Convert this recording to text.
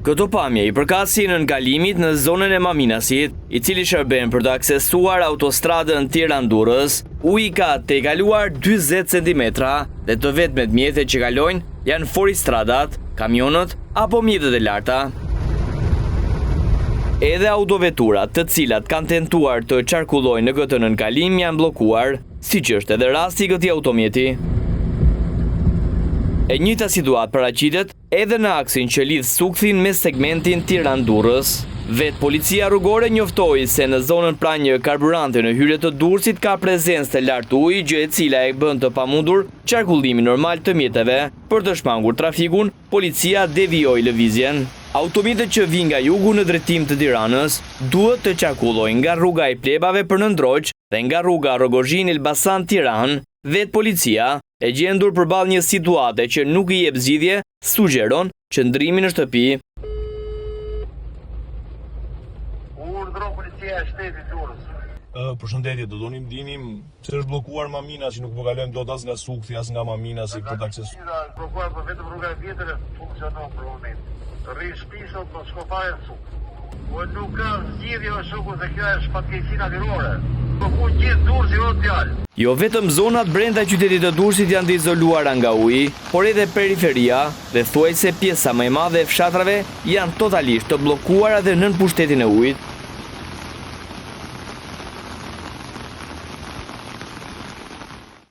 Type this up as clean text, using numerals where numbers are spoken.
Këto pamje i përkasin në kalimit në zonën e Maminasit, i cili shërben për të aksesuar autostradën Tiranë-Durrës. Uji ka tejkaluar 40 cm dhe të vetmet mjetet që kalojnë janë foristradat, kamionët apo mjetet e larta. Edhe autoveturat të cilat kanë tentuar të qarkullojnë në këtë nënkalim janë blokuar, siç është edhe rasti i këtij automjeti. E njëjta situatë paraqitet edhe në aksin që lidh Sukthin me segmentin Tiranë-Durrës. Vetë policia rrugore njoftoi se në zonën pranë një karburanti në hyrje të Durrësit ka prezencë të lartë uji, gjë e cila e bën të pamundur qarkullimin normal të mjeteve. Për të shmangur trafikun, policia devijoi lëvizjen. Automjetet që vijnë nga jugu në drejtim të Tiranës duhet të qarkullojnë nga rruga e Plebave për në Ndroq dhe nga rruga Rogozhin-Elbasan-Tiranë. Vetë policia, e gjendur përballë një situate që nuk i jep zgjidhje, sugjeron qëndrimin në shtëpi. Urdhëron policia e shtetit Durrës. Përshëndetje, do donim dinim se është bllokuar Mamina, që nuk po kalojmë dot as nga Sukthi as nga Mamina si për të akses. Është bllokuar për vetëm rruga e vjetër funksionon për moment. Rri shpisot po shko fare në Sukth. Po nuk ka zgjidhje o shoku se kjo është fatkeqësi natyrore. Po ku gjithë Durrësi o djalë. Jo vetëm zonat brenda qytetit të Durrësit janë të izoluara nga uji, por edhe periferia dhe thuajse pjesa më e madhe e fshatrave janë totalisht të bllokuara dhe nën pushtetin e ujit.